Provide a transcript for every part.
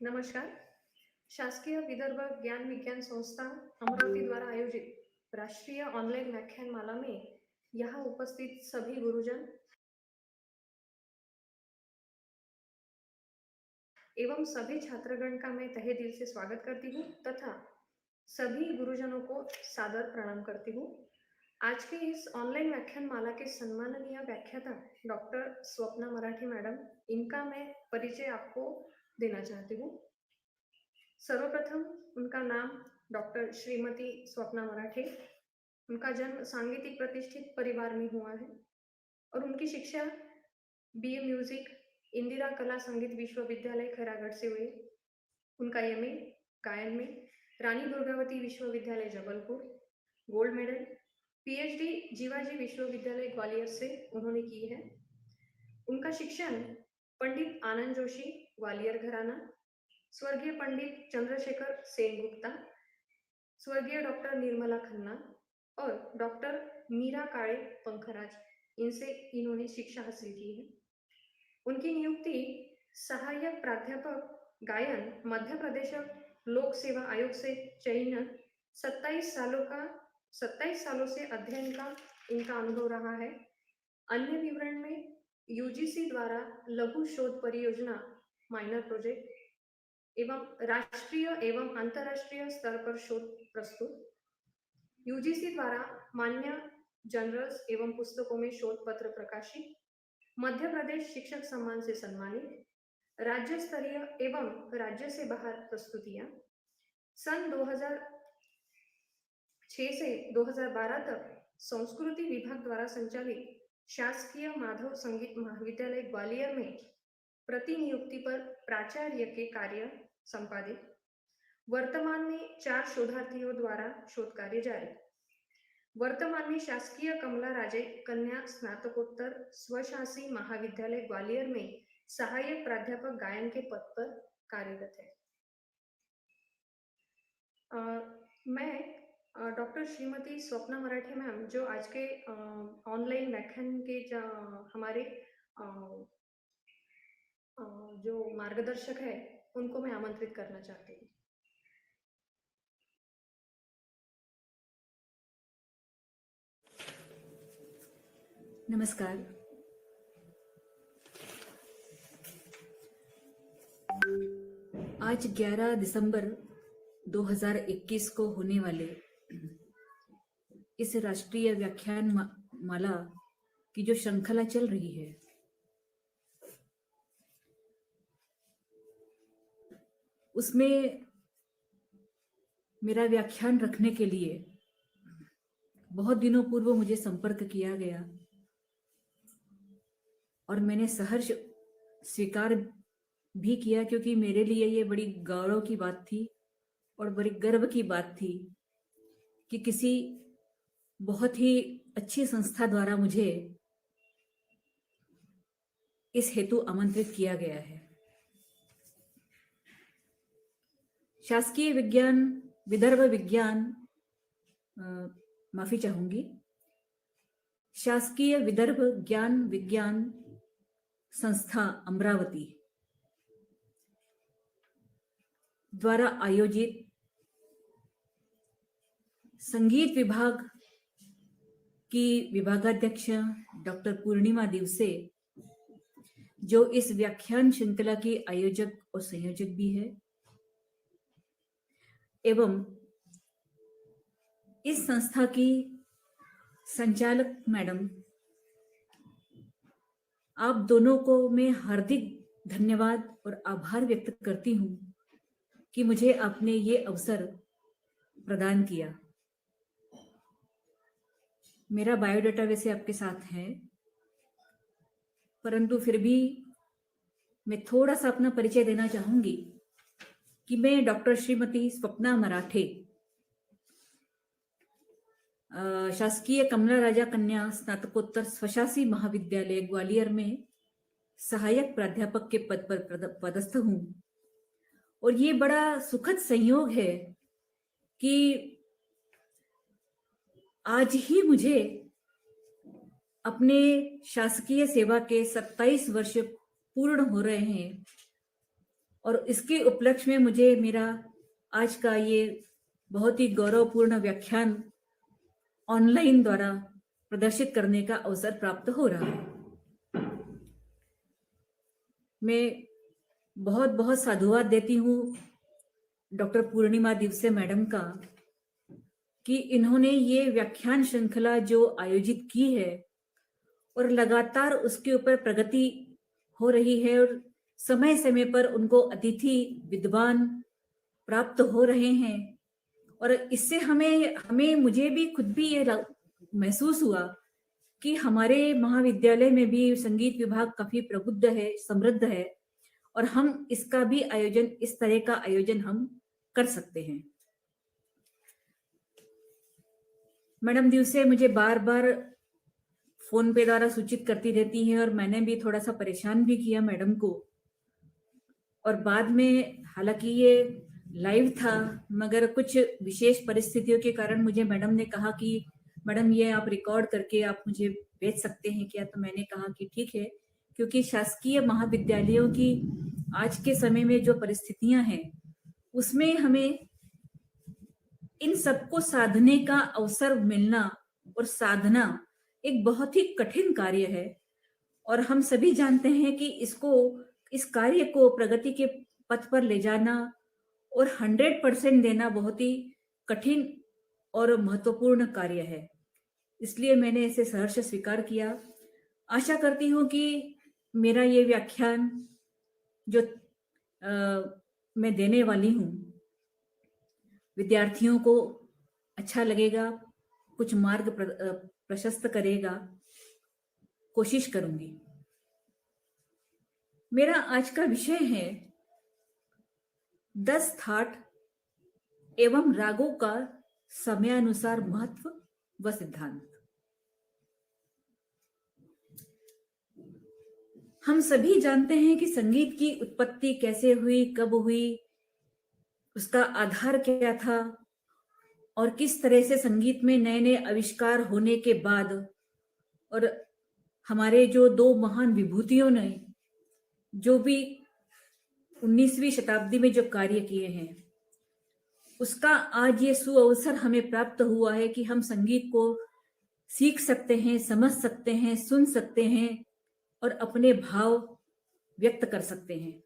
नमस्कार। शासकीय विदर्भ ज्ञान विज्ञान संस्था अमरावती द्वारा आयोजित राष्ट्रीय ऑनलाइन व्याख्यानमाला में यहाँ उपस्थित सभी गुरुजन एवं सभी छात्रगण का मैं तहे दिल से स्वागत करती हूँ तथा सभी गुरुजनों को सादर प्रणाम करती हूँ। आज के इस ऑनलाइन व्याख्यानमाला के सम्माननीय व्याख्याता डॉक्टर स्वप्ना मराठी मैडम, इनका मैं परिचय आपको देना चाहती हूँ। सर्वप्रथम उनका नाम डॉक्टर श्रीमती स्वप्ना मराठे। उनका जन्म सांगीतिक प्रतिष्ठित परिवार में हुआ है और उनकी शिक्षा बीए म्यूजिक इंदिरा कला संगीत विश्वविद्यालय खैरागढ़ से हुई। उनका एमए गायन में रानी दुर्गावती विश्वविद्यालय Jabalpur gold medal, PhD Jiwaji विश्वविद्यालय ग्वालियर से उन्होंने की है। उनका शिक्षण पंडित आनंद जोशी ग्वालियर घराना, स्वर्गीय पंडित चंद्रशेखर सेनगुप्ता, स्वर्गीय डॉक्टर निर्मला खन्ना और डॉक्टर मीरा काळे पंखराज, इनसे इन्होंने शिक्षा हासिल की है। उनकी नियुक्ति सहायक प्राध्यापक गायन मध्य प्रदेश लोक सेवा आयोग से चयन 27 सालों से अध्ययन का इनका अनुभव रहा है। अन्य विवरण में यूजीसी द्वारा लघु शोध परियोजना माइनर प्रोजेक्ट एवं राष्ट्रीय एवं अंतरराष्ट्रीय स्तर पर शोध प्रस्तुत, यूजीसी द्वारा मान्य जर्नल्स एवं पुस्तकों में शोध पत्र प्रकाशित, मध्य प्रदेश शिक्षक सम्मान से सम्मानित, राज्य स्तरीय एवं राज्य से बाहर प्रस्तुतियां, सन 2006 से 2012 तक संस्कृति विभाग द्वारा संचालित शासकीय माधव संगीत महाविद्यालय ग्वालियर में प्रतिनियुक्ति पर प्राचार्य के कार्य संपादित। वर्तमान में 4 शोधार्थियों द्वारा शोध कार्य जारी। वर्तमान में शासकीय कमला राजे कन्या स्नातकोत्तर स्वशासी महाविद्यालय ग्वालियर में सहायक प्राध्यापक गायन के पद पर कार्यरत है। मैं डॉक्टर श्रीमती स्वप्ना मराठी मैम, जो आज के ऑनलाइन व्याख्यान के हमारे जो मार्गदर्शक है, उनको मैं आमंत्रित करना चाहती हूँ। नमस्कार। आज 11 दिसंबर 2021 को होने वाले इस राष्ट्रीय व्याख्यान माला की जो श्रृंखला चल रही है, उसमें मेरा व्याख्यान रखने के लिए बहुत दिनों पूर्व मुझे संपर्क किया गया और मैंने सहर्ष स्वीकार भी किया, क्योंकि मेरे लिए ये बड़ी गौरव की बात थी और बड़ी गर्व की बात थी कि किसी बहुत ही अच्छी संस्था द्वारा मुझे इस हेतु आमंत्रित किया गया है। शासकीय विज्ञान विदर्भ विज्ञान माफी चाहूंगी, शासकीय विदर्भ ज्ञान विज्ञान संस्था अमरावती द्वारा आयोजित संगीत विभाग की विभागाध्यक्ष डॉक्टर पूर्णिमा दिवसे, जो इस व्याख्यान श्रृंखला की आयोजक और संयोजक भी है, एवं इस संस्था की संचालक मैडम, आप दोनों को मैं हार्दिक धन्यवाद और आभार व्यक्त करती हूं कि मुझे आपने ये अवसर प्रदान किया। मेरा बायोडाटा वैसे आपके साथ है, परंतु फिर भी मैं थोड़ा सा अपना परिचय देना चाहूंगी कि मैं डॉक्टर श्रीमती स्वप्ना मराठे, शासकीय कमला राजा कन्या स्नातकोत्तर स्वशासी महाविद्यालय ग्वालियर में सहायक प्राध्यापक के पद पर पदस्थ हूं। और ये बड़ा सुखद संयोग है कि आज ही मुझे अपने शासकीय सेवा के 27 वर्ष पूर्ण हो रहे हैं और इसके उपलक्ष्य में मुझे मेरा आज का ये बहुत ही गौरवपूर्ण व्याख्यान ऑनलाइन द्वारा प्रदर्शित करने का अवसर प्राप्त हो रहा है। मैं बहुत बहुत साधुवाद देती हूँ डॉक्टर पूर्णिमा दिवसे मैडम का कि इन्होंने ये व्याख्यान श्रृंखला जो आयोजित की है और लगातार उसके ऊपर प्रगति हो रही है और समय समय पर उनको अतिथि विद्वान प्राप्त हो रहे हैं। और इससे हमें मुझे भी खुद भी ये महसूस हुआ कि हमारे महाविद्यालय में भी संगीत विभाग काफी प्रबुद्ध है, समृद्ध है और हम इसका भी आयोजन, इस तरह का आयोजन हम कर सकते हैं। मैडम दिवसे मुझे बार बार फोन पे द्वारा सूचित करती रहती हैं और मैंने भी थोड़ा सा परेशान भी किया मैडम को। और बाद में हालांकि ये लाइव था मगर कुछ विशेष परिस्थितियों के कारण मुझे मैडम ने कहा कि मैडम ये आप रिकॉर्ड करके आप मुझे भेज सकते हैं क्या? तो मैंने कहा कि ठीक है, क्योंकि शासकीय महाविद्यालयों की आज के समय में जो परिस्थितियां हैं उसमें हमें इन सबको साधने का अवसर मिलना और साधना एक बहुत ही कठिन कार्य है। और हम सभी जानते हैं कि इस कार्य को प्रगति के पथ पर ले जाना और 100% देना बहुत ही कठिन और महत्वपूर्ण कार्य है। इसलिए मैंने इसे सहर्ष स्वीकार किया। आशा करती हूँ कि मेरा ये व्याख्यान जो मैं देने वाली हूँ विद्यार्थियों को अच्छा लगेगा, कुछ मार्ग प्रशस्त करेगा, कोशिश करूंगी। मेरा आज का विषय है 10 थाट एवं रागों का समयानुसार महत्व व सिद्धांत। हम सभी जानते हैं कि संगीत की उत्पत्ति कैसे हुई, कब हुई, उसका आधार क्या था और किस तरह से संगीत में नए नए आविष्कार होने के बाद और हमारे जो दो महान विभूतियों ने जो भी 19वीं शताब्दी में जो कार्य किए हैं उसका आज ये सुअवसर हमें प्राप्त हुआ है कि हम संगीत को सीख सकते हैं, समझ सकते हैं, सुन सकते हैं और अपने भाव व्यक्त कर सकते हैं।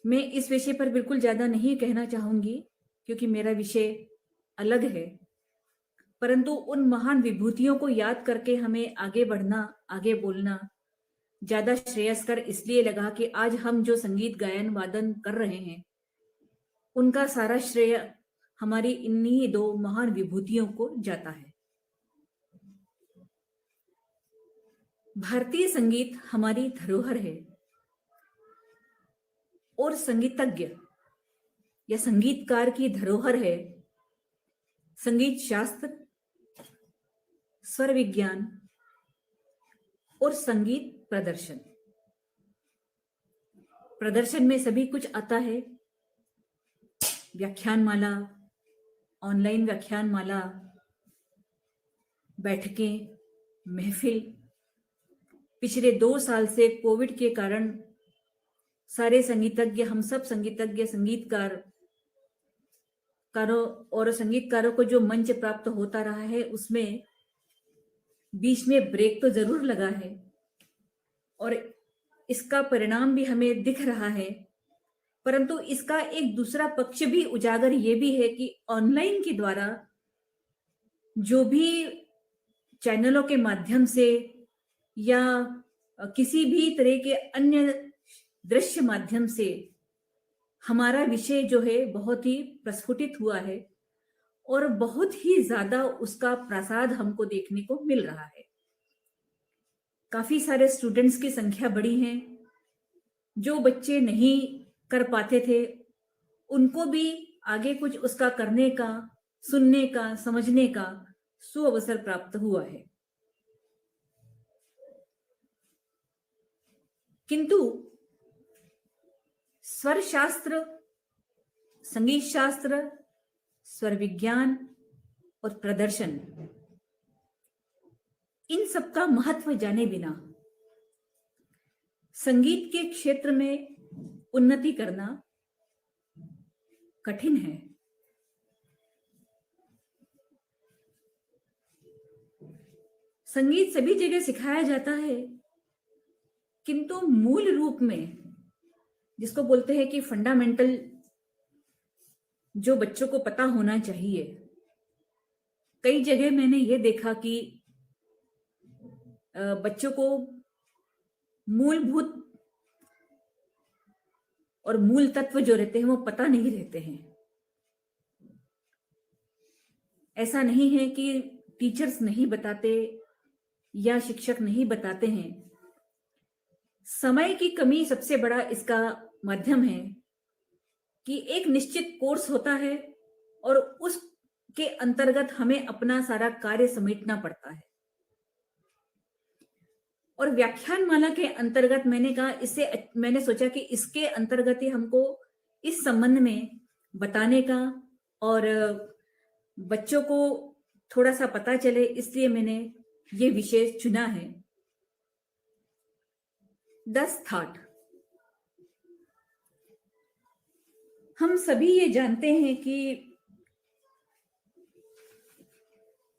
मैं इस विषय पर बिल्कुल ज्यादा नहीं कहना चाहूंगी क्योंकि मेरा विषय अलग है, परंतु उन महान विभूतियों को याद करके हमें आगे बढ़ना, आगे बोलना ज्यादा श्रेयस्कर इसलिए लगा कि आज हम जो संगीत गायन वादन कर रहे हैं उनका सारा श्रेय हमारी इन्हीं दो महान विभूतियों को जाता है। भारतीय संगीत हमारी धरोहर है और संगीतज्ञ या संगीतकार की धरोहर है संगीत शास्त्र, स्वर विज्ञान और संगीत प्रदर्शन। प्रदर्शन में सभी कुछ आता है, व्याख्यानमाला, ऑनलाइन व्याख्यानमाला, बैठकें, महफिल। पिछले 2 साल से कोविड के कारण सारे संगीतज्ञ, हम सब संगीतज्ञ, संगीतकारों को जो मंच प्राप्त होता रहा है उसमें बीच में ब्रेक तो जरूर लगा है और इसका परिणाम भी हमें दिख रहा है, परंतु इसका एक दूसरा पक्ष भी उजागर ये भी है कि ऑनलाइन के द्वारा जो भी चैनलों के माध्यम से या किसी भी तरह के अन्य दृश्य माध्यम से हमारा विषय जो है बहुत ही प्रस्फुटित हुआ है और बहुत ही ज्यादा उसका प्रसाद हमको देखने को मिल रहा है। काफी सारे स्टूडेंट्स की संख्या बढ़ी है। जो बच्चे नहीं कर पाते थे उनको भी आगे कुछ उसका करने का, सुनने का, समझने का सुअवसर प्राप्त हुआ है। किंतु स्वर शास्त्र, संगीत शास्त्र, स्वर विज्ञान और प्रदर्शन, इन सब का महत्व जाने बिना संगीत के क्षेत्र में उन्नति करना कठिन है। संगीत सभी जगह सिखाया जाता है, किंतु मूल रूप में, जिसको बोलते हैं कि फंडामेंटल, जो बच्चों को पता होना चाहिए, कई जगह मैंने ये देखा कि बच्चों को मूलभूत और मूल तत्व जो रहते हैं वो पता नहीं रहते हैं। ऐसा नहीं है कि टीचर्स नहीं बताते या शिक्षक नहीं बताते हैं। समय की कमी सबसे बड़ा इसका माध्यम है कि एक निश्चित कोर्स होता है और उसके अंतर्गत हमें अपना सारा कार्य समेटना पड़ता है। और व्याख्यान माला के अंतर्गत मैंने सोचा कि इसके अंतर्गत ही हमको इस संबंध में बताने का और बच्चों को थोड़ा सा पता चले, इसलिए मैंने ये विषय चुना है। 10 थाट। हम सभी ये जानते हैं कि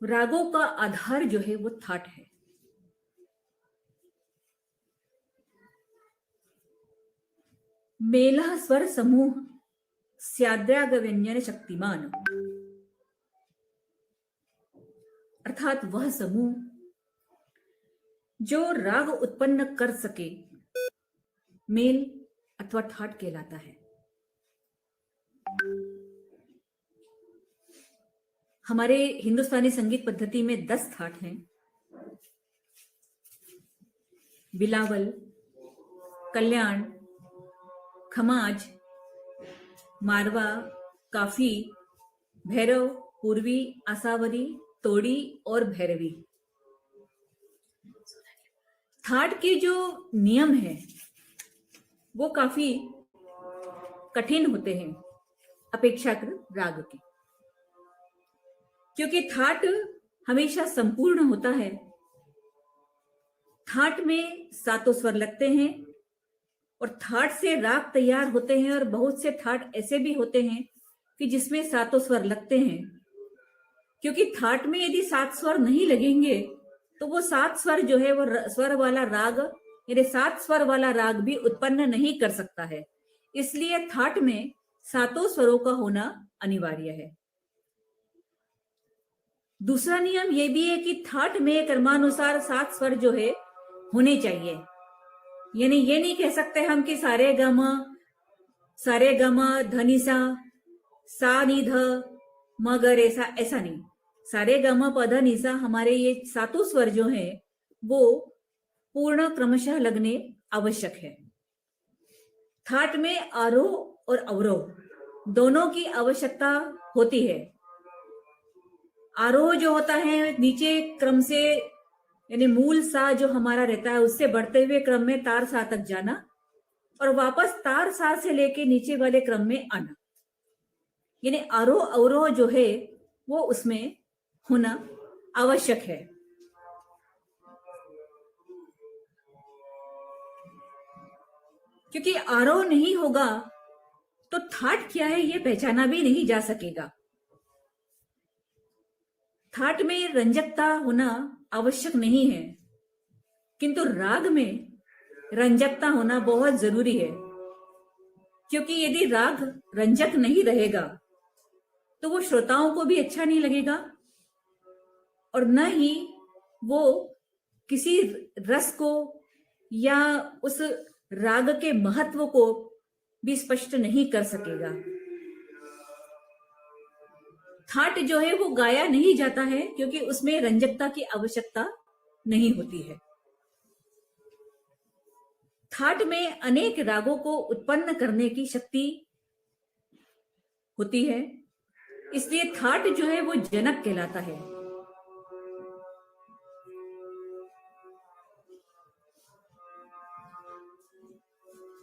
रागों का आधार जो है वो थाट है। मेला स्वर समूह स्याद्राग व्यंजन शक्तिमान, अर्थात वह समूह जो राग उत्पन्न कर सके, मेल अथवा ठाट कहलाता है। हमारे हिंदुस्तानी संगीत पद्धति में 10 थाट हैं। बिलावल, कल्याण, खमाज, मारवा, काफी, भैरव, पूर्वी, आसावरी, तोड़ी और भैरवी। थाट के जो नियम है वो काफी कठिन होते हैं अपेक्षाकृत राग के, क्योंकि थाट हमेशा संपूर्ण होता है। थाट में 7 स्वर लगते हैं और थाट से राग तैयार होते हैं, और बहुत से थाट ऐसे भी होते हैं कि जिसमें 7 स्वर लगते हैं, क्योंकि थाट में यदि 7 स्वर नहीं लगेंगे तो वो 7 स्वर जो है वो स्वर वाला राग, यानी 7 स्वर वाला राग भी उत्पन्न नहीं कर सकता है। इसलिए थाट में 7 स्वरों का होना अनिवार्य है। दूसरा नियम ये भी है कि थाट में क्रमानुसार 7 स्वर जो है होने चाहिए। यानी ये नहीं कह सकते हम कि सारे गम धनिसा सा नि ध म ग रे सा, ऐसा नहीं। सारे गम पध निसा हमारे ये 7 स्वर जो है वो पूर्ण क्रमशः लगने आवश्यक है। थाट में आरोह और अवरोह दोनों की आवश्यकता होती है। आरोह जो होता है नीचे क्रम से, यानी मूल सा जो हमारा रहता है उससे बढ़ते हुए क्रम में तार सा तक जाना, और वापस तार सा से लेके नीचे वाले क्रम में आना, यानी आरोह अवरोह जो है वो उसमें होना आवश्यक है। क्योंकि आरोह नहीं होगा तो थाट क्या है ये पहचाना भी नहीं जा सकेगा। थाट में रंजकता होना आवश्यक नहीं है, किंतु राग में रंजकता होना बहुत जरूरी है। क्योंकि यदि राग रंजक नहीं रहेगा तो वो श्रोताओं को भी अच्छा नहीं लगेगा, और न ही वो किसी रस को या उस राग के महत्व को भी स्पष्ट नहीं कर सकेगा। थाट जो है वो गाया नहीं जाता है क्योंकि उसमें रंजकता की आवश्यकता नहीं होती है। थाट में अनेक रागों को उत्पन्न करने की शक्ति होती है, इसलिए थाट जो है वो जनक कहलाता है।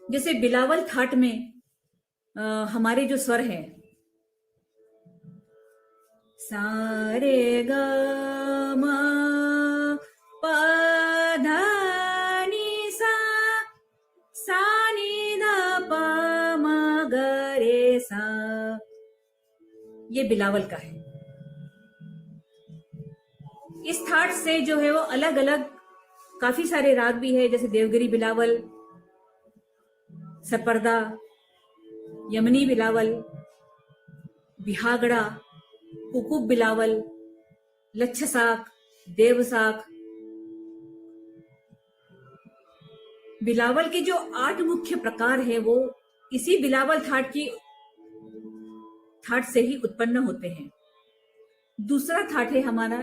जैसे बिलावल थाट में हमारे जो स्वर हैं सा रे ग म प ध नि सा, सा, ये बिलावल का है। इस थाट से जो है वो अलग अलग काफी सारे राग भी है, जैसे देवगिरी बिलावल, सपर्दा, यमनी बिलावल, बिहागड़ा, कुकुब बिलावल, लच्छसाक, देवसाक। बिलावल के जो 8 मुख्य प्रकार है वो इसी बिलावल थाट से ही उत्पन्न होते हैं। दूसरा थाट है हमारा,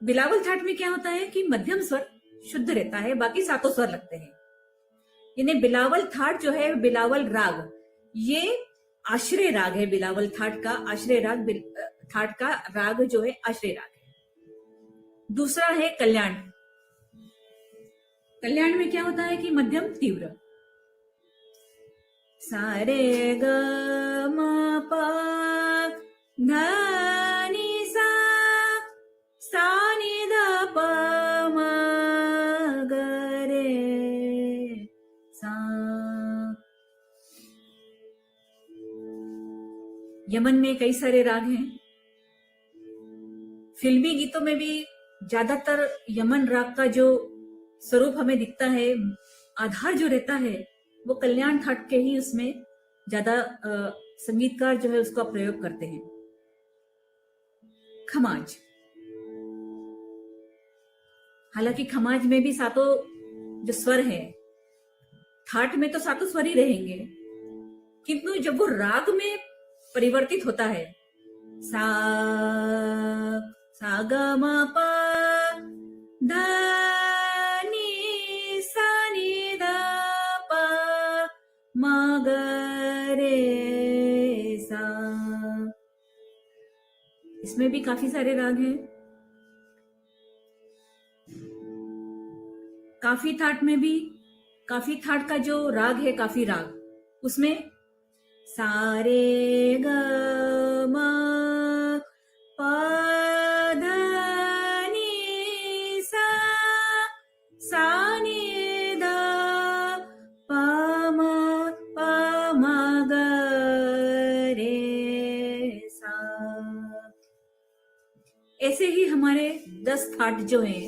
बिलावल थाट में क्या होता है कि मध्यम स्वर शुद्ध रहता है, बाकी सातों स्वर लगते हैं। यानी बिलावल थाट जो है, बिलावल राग, ये आश्रय राग है। बिलावल थाट का आश्रय राग, थाट का राग जो है आश्रय राग है। दूसरा है कल्याण। कल्याण में क्या होता है कि मध्यम तीव्र, सारे ग म प ध नि सा नि ध प म ग रे सा। यमन में कई सारे राग हैं। फिल्मी गीतों में भी ज्यादातर यमन राग का जो स्वरूप हमें दिखता है, आधार जो रहता है, वो कल्याण थाट के ही उसमें ज्यादा संगीतकार जो है उसका प्रयोग करते हैं। खमाज, हालांकि खमाज में भी सातों जो स्वर है, थाट में तो सातों स्वर ही रहेंगे, किंतु जब वो राग में परिवर्तित होता है, सा सा ग म प ध नि सा नि ध प म ग रे सा, इसमें भी काफी सारे राग हैं। काफी थाट में भी, काफी थाट का जो राग है काफी राग, उसमें सारे ग म प ध नि सा, सा नि ध प म ग रे सा। ऐसे ही हमारे 10 थाट जो हैं,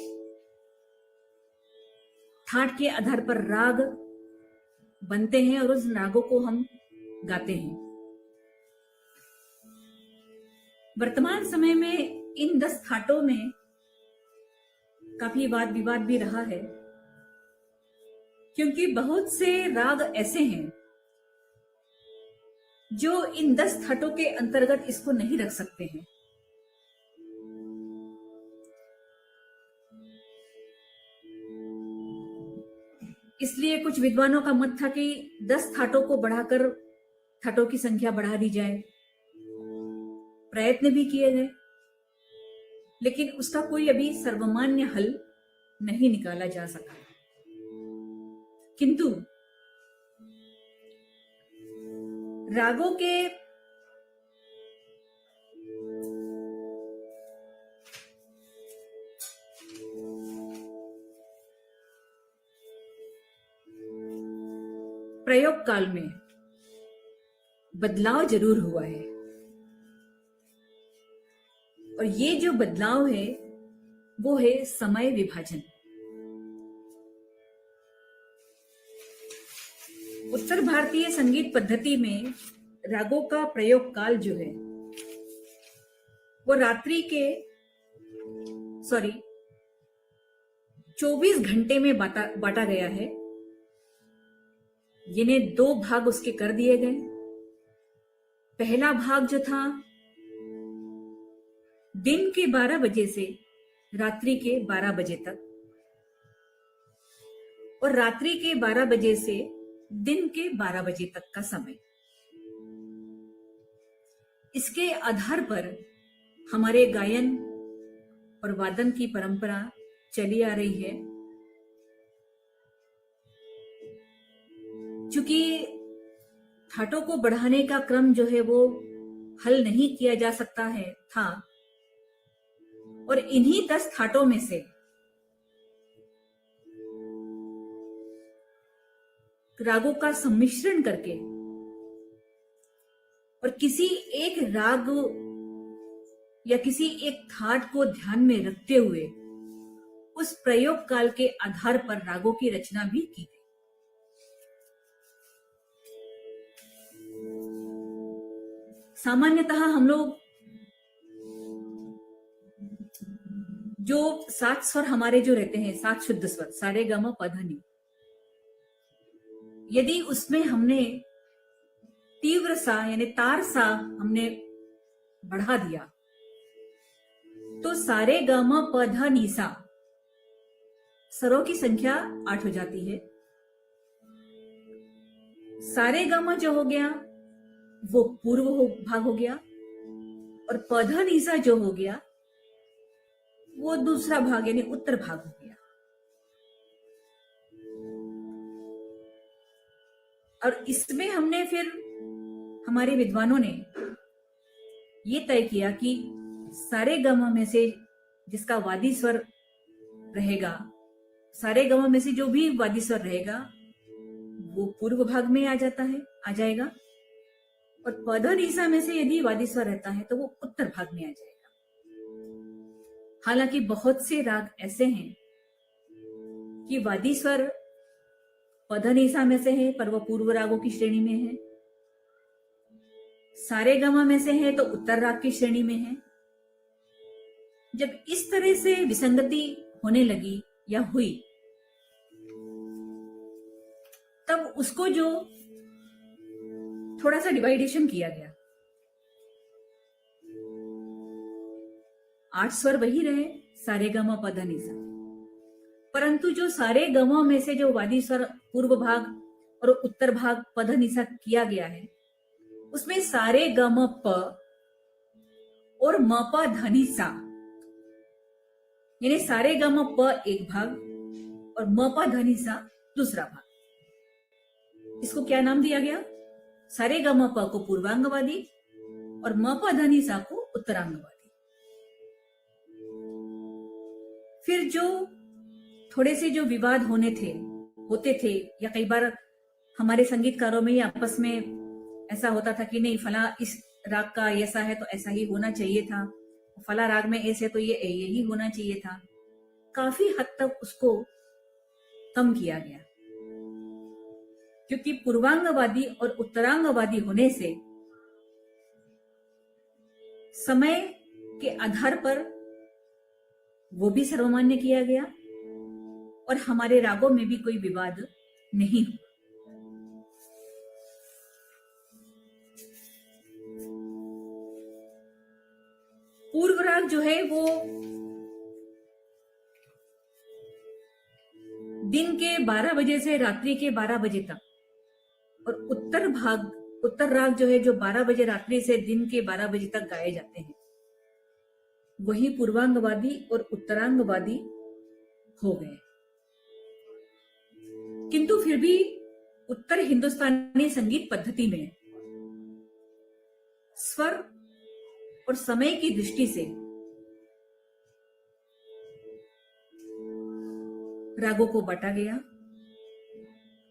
थाट के आधार पर राग बनते हैं और उस रागों को हम गाते हैं। वर्तमान समय में इन 10 थाटों में काफी वाद विवाद भी रहा है, क्योंकि बहुत से राग ऐसे हैं जो इन 10 थाटों के अंतर्गत इसको नहीं रख सकते हैं। इसलिए कुछ विद्वानों का मत था कि 10 थाटों को बढ़ाकर थाटों की संख्या बढ़ा दी जाए। प्रयत्न भी किए गए, लेकिन उसका कोई अभी सर्वमान्य हल नहीं निकाला जा सका। किंतु रागों के प्रयोग काल में बदलाव जरूर हुआ है, और ये जो बदलाव है वो है समय विभाजन। उत्तर भारतीय संगीत पद्धति में रागों का प्रयोग काल जो है वो रात्रि के 24 घंटे में बांटा गया है। जिन्हें 2 भाग उसके कर दिए गए। पहला भाग जो था दिन के 12 बजे से रात्रि के 12 बजे तक, और रात्रि के 12 बजे से दिन के 12 बजे तक का समय। इसके आधार पर हमारे गायन और वादन की परंपरा चली आ रही है। चूंकि थाटों को बढ़ाने का क्रम जो है वो हल नहीं किया जा सकता है था, और इन्हीं 10 थाटों में से रागों का सम्मिश्रण करके किसी एक राग या किसी एक थाट को ध्यान में रखते हुए उस प्रयोग काल के आधार पर रागों की रचना भी की गई। सामान्यतः हम लोग जो 7 स्वर हमारे जो रहते हैं, 7 शुद्ध स्वर, सारे ग म प ध नि, यदि उसमें हमने तीव्र सा यानी तार सा हमने बढ़ा दिया तो सारे ग म प ध नि सा स्वरों की संख्या 8 हो जाती है। सारे ग म जो हो गया वो पूर्व भाग हो गया और प ध नि सा जो हो गया वो दूसरा भाग यानी उत्तर भाग हो गया। और इसमें हमने फिर हमारे विद्वानों ने ये तय किया कि सारे गम में से जिसका वादी स्वर रहेगा, सारे गम में से जो भी वादी स्वर रहेगा वो पूर्व भाग में आ जाएगा और पध निसा में से यदि वादी स्वर रहता है तो वो उत्तर भाग में आ जाएगा। हालांकि बहुत से राग ऐसे हैं कि वादी स्वर पध निसा में से है पर वो पूर्व रागों की श्रेणी में है, सारे गमा में से है तो उत्तर राग की श्रेणी में है। जब इस तरह से विसंगति होने लगी या हुई तब उसको जो थोड़ा सा डिवाइडेशन किया गया। 8 स्वर वही रहे, सारे गमा पध निसा, परंतु जो सारे गमों में से जो वादी स्वर पूर्व भाग और उत्तर भाग पध निसा किया गया है उसमें सारे गम प और म प ध नि सा यानी सारे गम प एक भाग और म प ध नि सा दूसरा भाग। इसको क्या नाम दिया गया? सारे गम प को पूर्वांगवादी और म प ध नि सा को उत्तरांगवादी। फिर जो थोड़े से जो विवाद होते थे या कई बार हमारे संगीतकारों में या आपस में ऐसा होता था कि नहीं फला इस राग का ऐसा है तो ऐसा ही होना चाहिए था, फला राग में ऐसे तो ये यही होना चाहिए था। काफी हद तक उसको कम किया गया क्योंकि पूर्वांगवादी और उत्तरांगवादी होने से समय के आधार पर वो भी सर्वमान्य किया गया और हमारे रागों में भी कोई विवाद नहीं हुआ। पूर्व राग जो है वो दिन के 12 बजे से रात्रि के 12 बजे तक और उत्तर राग जो है जो 12 बजे रात्रि से दिन के 12 बजे तक गाए जाते हैं, वही पूर्वांगवादी और उत्तरांगवादी हो गए। किंतु फिर भी उत्तर हिंदुस्तानी संगीत पद्धति में स्वर और समय की दृष्टि से रागों को बांटा गया,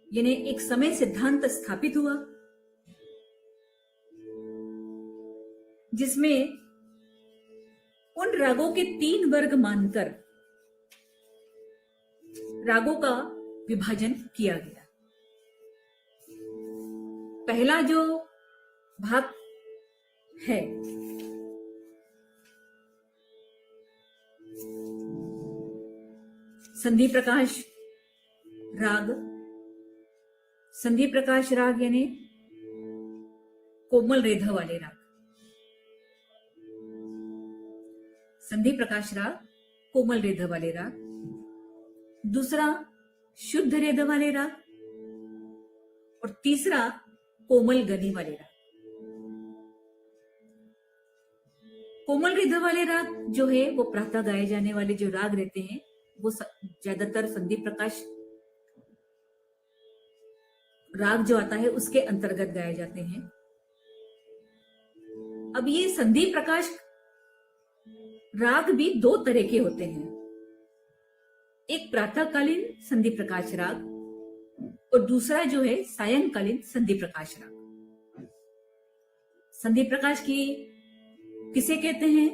यानी एक समय सिद्धांत स्थापित हुआ जिसमें उन रागों के 3 वर्ग मानकर रागों का विभाजन किया गया। पहला जो भाग है संधि प्रकाश राग। संधि प्रकाश राग यानी कोमल रेध वाले राग। संधि प्रकाश राग कोमल रेध वाले राग। दूसरा शुद्ध रेध वाले राग और तीसरा कोमल गनि वाले राग। कोमल रिध वाले राग जो है वो प्रातः गाए जाने वाले जो राग रहते हैं वो ज्यादातर संधि प्रकाश राग जो आता है उसके अंतर्गत गाए जाते हैं। अब ये संधि प्रकाश राग भी 2 तरह के होते हैं, एक प्रातःकालीन संधि प्रकाश राग और दूसरा जो है सायंकालीन संधि प्रकाश राग। संधि प्रकाश की किसे कहते हैं?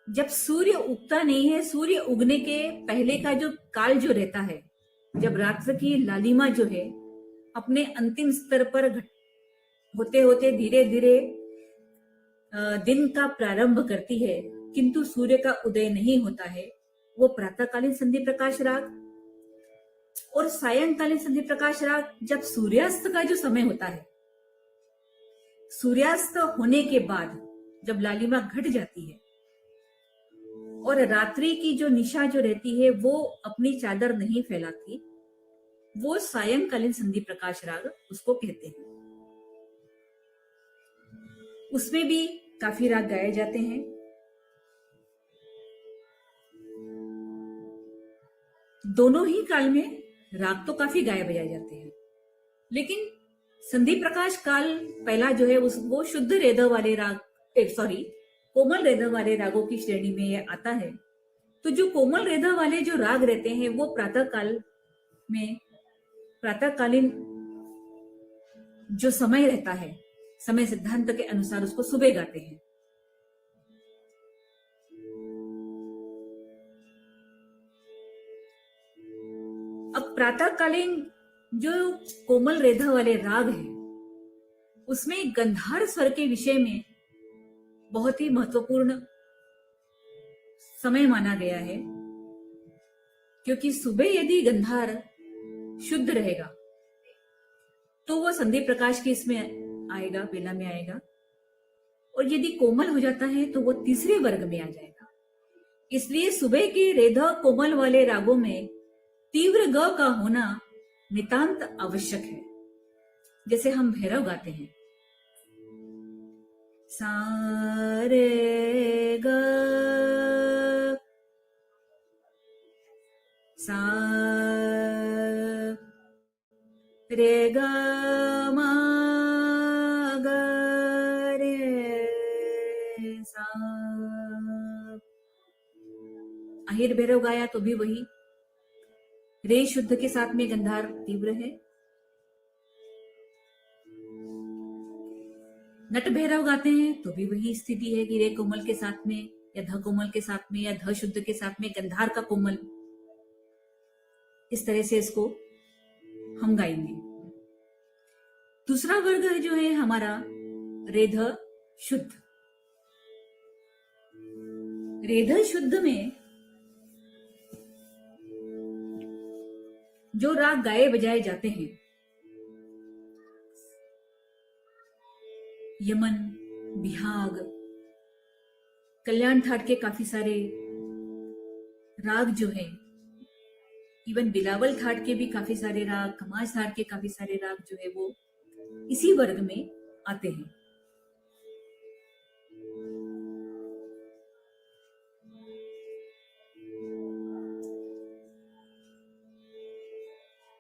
जब सूर्य उगता नहीं है, सूर्य उगने के पहले का जो काल जो रहता है, जब रात्र की लालिमा जो है अपने अंतिम स्तर पर होते होते धीरे धीरे दिन का प्रारंभ करती है, किंतु सूर्य का उदय नहीं होता है, वो प्रातःकालीन संधि प्रकाश राग। और सायंकालीन संधि प्रकाश राग जब सूर्यास्त का जो समय होता है, सूर्यास्त होने के बाद जब लालिमा घट जाती है और रात्रि की जो निशा जो रहती है वो अपनी चादर नहीं फैलाती, वो सायंकालीन संधि प्रकाश राग उसको कहते हैं। उसमें भी काफी राग गाए जाते हैं। दोनों ही काल में राग तो काफी गाए बजाए जाते हैं, लेकिन संधि प्रकाश काल पहला जो है वो शुद्ध रेधव वाले राग, कोमल रेधव वाले रागों की श्रेणी में यह आता है। तो जो कोमल रेधव वाले जो राग रहते हैं वो प्रातःकालीन जो समय रहता है, समय सिद्धांत के अनुसार उसको सुबह गाते हैं। अब प्रातःकालीन जो कोमल रेधव वाले राग हैं, उसमें गंधार स्वर के विषय में बहुत ही महत्वपूर्ण समय माना गया है, क्योंकि सुबह यदि गंधार शुद्ध रहेगा तो वह संधि प्रकाश के इसमें आएगा, बेला में आएगा, और यदि कोमल हो जाता है तो वह तीसरे वर्ग में आ जाएगा। इसलिए सुबह के रेधव कोमल वाले रागों में तीव्र ग का होना नितांत आवश्यक है। जैसे हम भैरव गाते हैं, सा रे ग सा रे ग मा ग रे सा। आहिर भैरव गाया तो भी वही, रे शुद्ध के साथ में गंधार तीव्र है। नट भैरव गाते हैं तो भी वही स्थिति है कि रे कोमल के साथ में या ध कोमल के साथ में या ध शुद्ध के साथ में गंधार का कोमल, इस तरह से इसको हम गाएंगे। दूसरा वर्ग जो है हमारा रेध शुद्ध। रेध शुद्ध में जो राग गाए बजाए जाते हैं, यमन, बिहाग, कल्याण थाट के काफी सारे राग जो हैं, इवन बिलावल थाट के भी काफी सारे राग, कमाज थाट के काफी सारे राग जो है वो इसी वर्ग में आते हैं।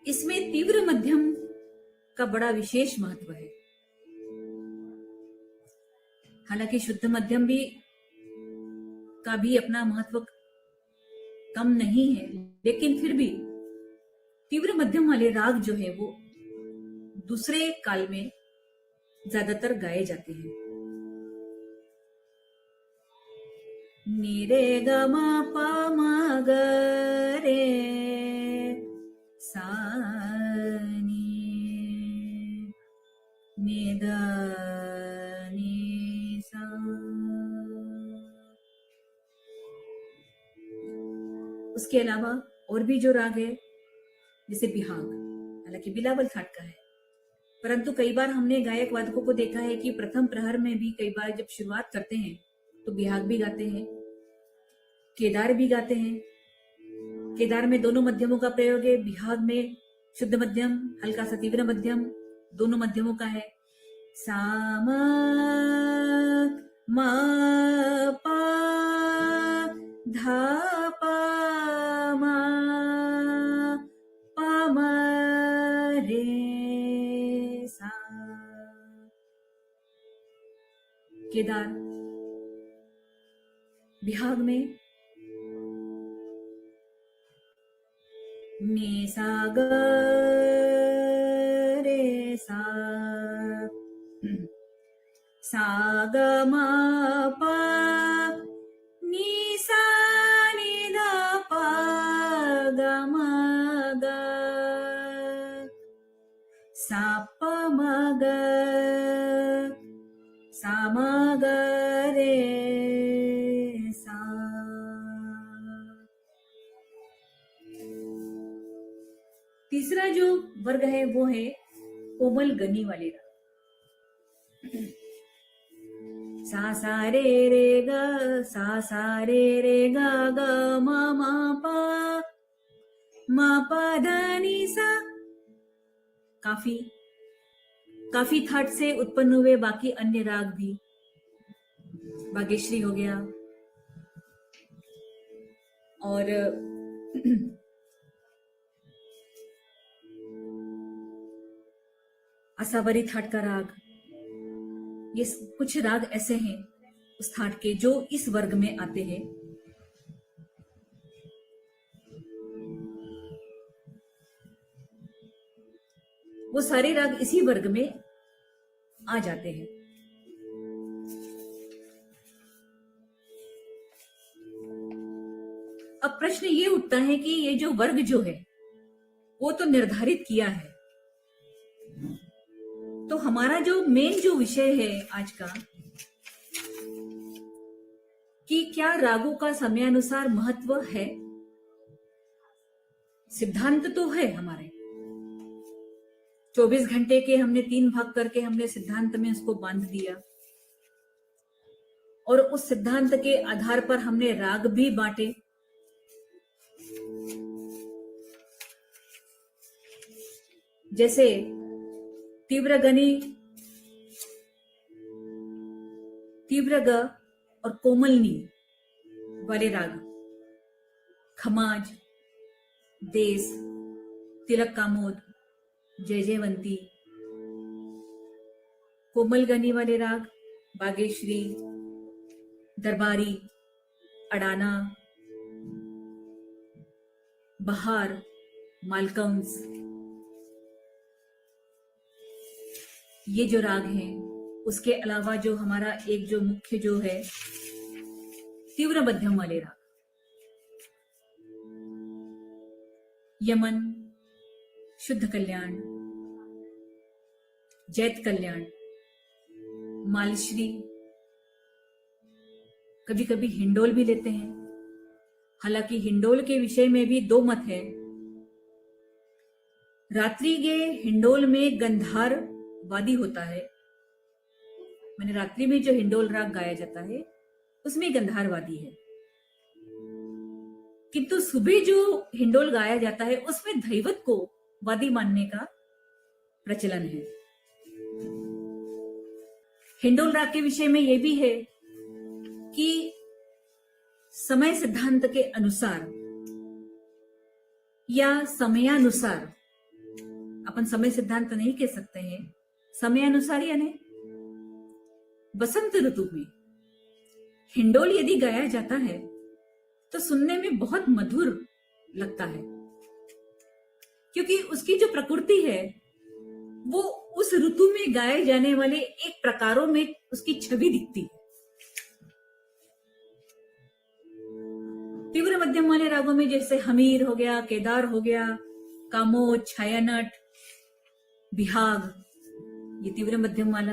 इसमें तीव्र मध्यम का बड़ा विशेष महत्व है। हालांकि शुद्ध मध्यम भी का भी अपना महत्व कम नहीं है, लेकिन फिर भी तीव्र मध्यम वाले राग जो है वो दूसरे काल में ज्यादातर गाए जाते हैं। नी रे ग म प म ग रे सा नी द नी सा। उसके अलावा और भी जो राग है, जैसे बिहाग, हालांकि बिलावल थाट का है, परंतु कई बार हमने गायक वादकों को देखा है कि प्रथम प्रहर में भी कई बार जब शुरुआत करते हैं तो बिहाग भी गाते हैं, केदार भी गाते हैं। केदार में दोनों मध्यमों का प्रयोग है, बिहाग में शुद्ध मध्यम, हल्का सा तीव्र मध्यम, दोनों मध्यमों का है। सा म पा धा पा मा पा म रे सा। केदार बिहाग में मे सा ग सा, सा ग म प नि सा नि ध प ग म ग, सा प म ग, सा म ग रे सा। तीसरा जो वर्ग है वो है कोमल गनी वाले राग। सा रे ग, सा रे ग ग म प ध नि सा। काफी थाट से उत्पन्न हुए बाकी अन्य राग भी, बागेश्वरी हो गया और आसावरी थाट का राग, ये कुछ राग ऐसे हैं उस थाट के जो इस वर्ग में आते हैं। वो सारे राग इसी वर्ग में आ जाते हैं। अब प्रश्न ये उठता है कि ये जो वर्ग जो है वो तो निर्धारित किया है, तो हमारा जो मेन जो विषय है आज का कि क्या रागों का समयानुसार महत्व है। सिद्धांत तो है हमारे, 24 घंटे के हमने 3 भाग करके हमने सिद्धांत में उसको बांध दिया और उस सिद्धांत के आधार पर हमने राग भी बांटे। जैसे तीव्र गनी, तीव्र ग और कोमलनी वाले राग, खमाज, देस, तिलक कामोद, जय जयवंती। कोमल गनी वाले राग बागेश्वरी, दरबारी, अडाना, बहार, मालकंस, ये जो राग हैं। उसके अलावा जो हमारा एक जो मुख्य जो है तीव्र मध्यम वाले राग, यमन, शुद्ध कल्याण, जैत कल्याण, मालश्री, कभी कभी हिंडोल भी लेते हैं। हालांकि हिंडोल के विषय में भी 2 मत है। रात्रि गे हिंडोल में गंधार वादी होता है, मैंने रात्रि में जो हिंडोल राग गाया जाता है उसमें गंधार वादी है, किंतु सुबह जो हिंडोल गाया जाता है उसमें धैवत को वादी मानने का प्रचलन है। हिंडोल राग के विषय में यह भी है कि समय सिद्धांत के अनुसार या समयानुसार, अपन समय सिद्धांत नहीं कह सकते हैं, समयानुसार यानी बसंत ऋतु में हिंडोल यदि गाया जाता है तो सुनने में बहुत मधुर लगता है, क्योंकि उसकी जो प्रकृति है वो उस ऋतु में गाए जाने वाले एक प्रकारों में उसकी छवि दिखती है। तीव्र मध्यम वाले रागों में जैसे हमीर हो गया, केदार हो गया, कामोद, छायानट, बिहाग, ये तीव्र मध्यम वाला।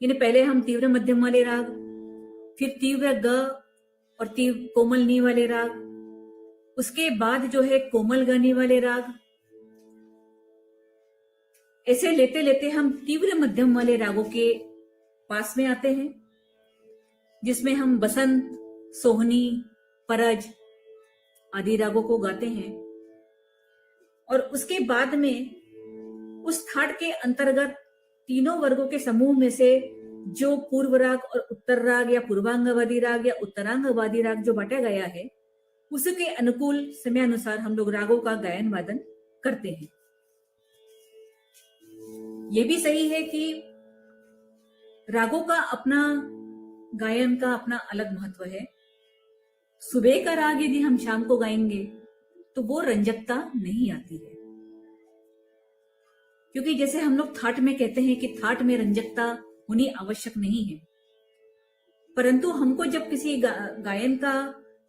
यानी पहले हम तीव्र मध्यम वाले राग, फिर तीव्र ग और तीव्र कोमल नी वाले राग, उसके बाद जो है कोमल गनी वाले राग, ऐसे लेते लेते हम तीव्र मध्यम वाले रागों के पास में आते हैं, जिसमें हम बसंत, सोहनी, परज आदि रागों को गाते हैं। और उसके बाद में उस थाट के अंतर्गत तीनों वर्गों के समूह में से जो पूर्व राग और उत्तर राग या पूर्वांगवादी राग या उत्तरांगवादी राग जो बांटा गया है, उसके अनुकूल समयानुसार हम लोग रागों का गायन वादन करते हैं। ये भी सही है कि रागों का अपना गायन का अपना अलग महत्व है। सुबह का राग यदि हम शाम को गाएंगे तो वो रंजकता नहीं आती है, क्योंकि जैसे हम लोग थाट में कहते हैं कि थाट में रंजकता होनी आवश्यक नहीं है, परंतु हमको जब किसी गायन का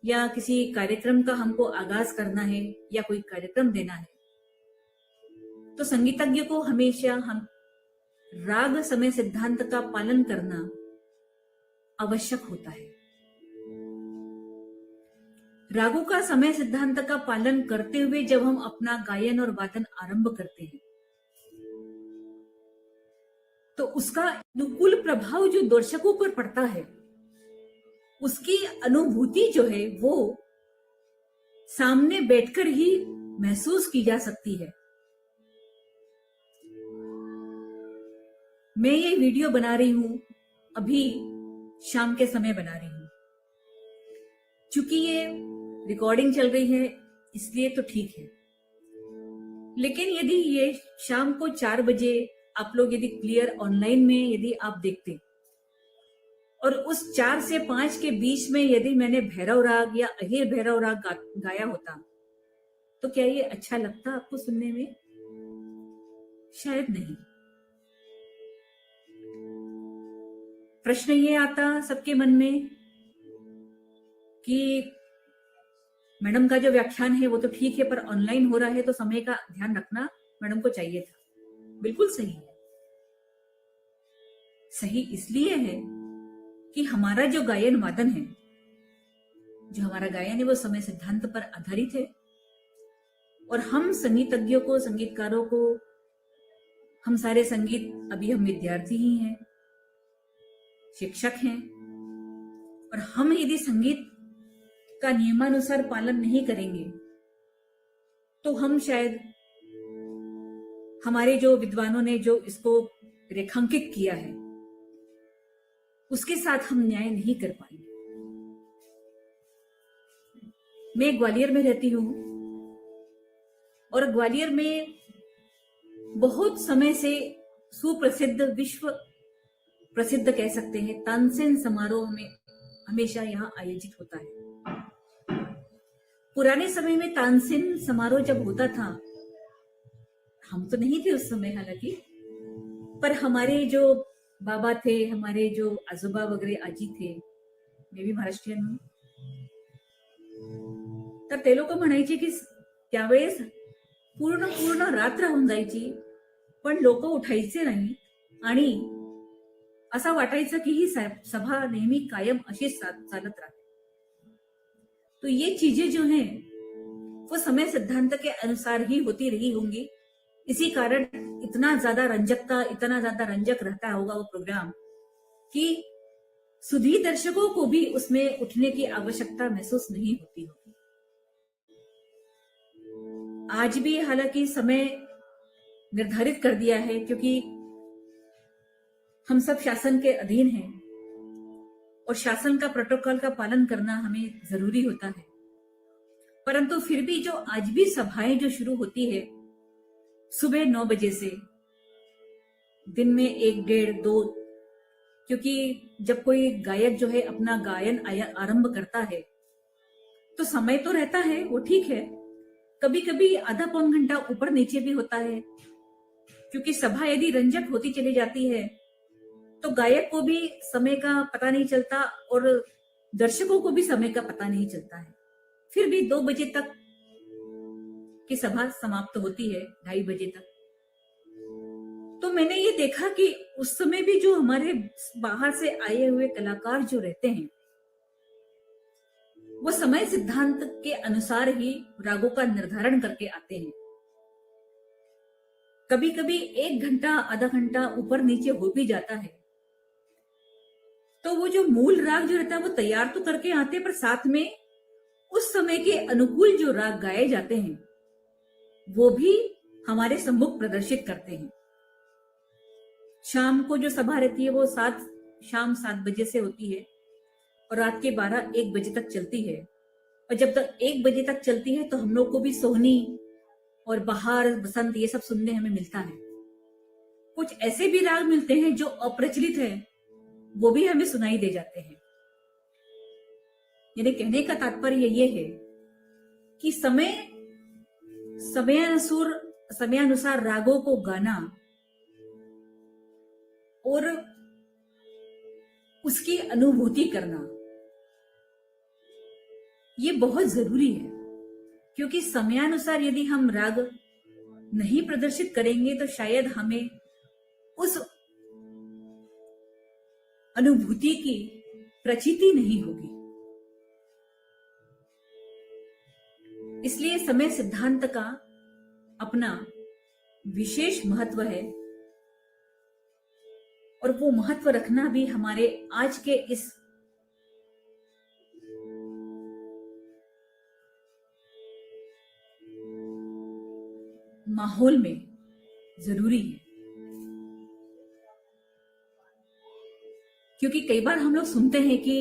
या किसी कार्यक्रम का हमको आगाज करना है या कोई कार्यक्रम देना है, तो संगीतज्ञ को हमेशा हम राग समय सिद्धांत का पालन करना आवश्यक होता है। रागों का समय सिद्धांत का पालन करते हुए जब हम अपना गायन और वादन आरंभ करते हैं, तो उसका अनुकूल प्रभाव जो दर्शकों पर पड़ता है, उसकी अनुभूति जो है वो सामने बैठकर ही महसूस की जा सकती है। मैं ये वीडियो बना रही हूं, अभी शाम के समय बना रही हूं। चूंकि ये रिकॉर्डिंग चल रही है इसलिए तो ठीक है, लेकिन यदि ये शाम को 4 बजे आप लोग यदि क्लियर ऑनलाइन में यदि आप देखते और उस 4 से 5 के बीच में यदि मैंने भैरव राग या अहिर भैरव राग गाया होता, तो क्या ये अच्छा लगता आपको सुनने में? शायद नहीं। प्रश्न ये आता सबके मन में कि मैडम का जो व्याख्यान है वो तो ठीक है, पर ऑनलाइन हो रहा है तो समय का ध्यान रखना मैडम को चाहिए था। बिल्कुल सही है। सही इसलिए है कि हमारा जो गायन वादन है, जो हमारा गायन है वो समय सिद्धांत पर आधारित है, और हम संगीतज्ञों को, संगीतकारों को, हम सारे संगीत अभी हम विद्यार्थी ही हैं, शिक्षक हैं, और हम यदि संगीत का नियमानुसार पालन नहीं करेंगे तो हम शायद हमारे जो विद्वानों ने जो इसको रेखांकित किया है उसके साथ हम न्याय नहीं कर पाएंगे। मैं ग्वालियर में रहती हूं और ग्वालियर में बहुत समय से सुप्रसिद्ध, विश्व प्रसिद्ध कह सकते हैं, तानसेन समारोह में हमेशा यहाँ आयोजित होता है। पुराने समय में तानसेन समारोह जब होता था, हम तो नहीं थे उस समय हालांकि, पर हमारे जो बाबा थे, हमारे जो आजोबा वगैरह आजी थे, मैं भी महाराष्ट्रीयन हूं, तर ते लोक म्हणायचे की त्यावेळेस पूर्ण पूर्ण रात्र होऊन जायची पण लोक उठायचे नाही आणि असं वाटायचं की ही सभा नेहमी कायम अशीच चालत राहते। तो ये चीजें जो हैं वो समय सिद्धांत के अनुसार ही होती रही होंगी, इसी कारण इतना ज्यादा रंजकता, इतना ज्यादा रंजक रहता होगा वो प्रोग्राम कि सुधी दर्शकों को भी उसमें उठने की आवश्यकता महसूस नहीं होती होगी। आज भी हालांकि समय निर्धारित कर दिया है, क्योंकि हम सब शासन के अधीन हैं और शासन का प्रोटोकॉल का पालन करना हमें जरूरी होता है, परंतु फिर भी जो आज भी सभाएं जो शुरू होती है सुबह 9 बजे से, दिन में 1, 1:30, 2, क्योंकि जब कोई गायक जो है अपना गायन आरंभ करता है तो समय तो रहता है, वो ठीक है, कभी कभी आधा पौन घंटा ऊपर नीचे भी होता है, क्योंकि सभा यदि रंजक होती चली जाती है तो गायक को भी समय का पता नहीं चलता और दर्शकों को भी समय का पता नहीं चलता है। फिर भी 2 बजे तक की सभा समाप्त होती है, 2:30 बजे तक। तो मैंने ये देखा कि उस समय भी जो हमारे बाहर से आए हुए कलाकार जो रहते हैं वो समय सिद्धांत के अनुसार ही रागों का निर्धारण करके आते हैं। कभी कभी 1 घंटा, आधा घंटा ऊपर नीचे हो भी जाता है, तो वो जो मूल राग जो रहता है वो तैयार तो करके आते हैं, पर साथ में उस समय के अनुकूल जो राग गाए जाते हैं वो भी हमारे सम्मुख प्रदर्शित करते हैं। शाम को जो सभा रहती है वो शाम 7 बजे से होती है और रात के 12-1 बजे तक चलती है, और जब तक 1 बजे तक चलती है तो हम लोग को भी सोहनी और बहार, बसंत ये सब सुनने हमें मिलता है। कुछ ऐसे भी राग मिलते हैं जो अप्रचलित है, वो भी हमें सुनाई दे जाते हैं। यानी कहने का तात्पर्य ये है कि समय अनुसार समयानुसार रागों को गाना और उसकी अनुभूति करना ये बहुत जरूरी है, क्योंकि समयानुसार यदि हम राग नहीं प्रदर्शित करेंगे तो शायद हमें उस अनुभूति की प्रचिति नहीं होगी। इसलिए समय सिद्धांत का अपना विशेष महत्व है, और वो महत्व रखना भी हमारे आज के इस माहौल में जरूरी है। क्योंकि कई बार हम लोग सुनते हैं कि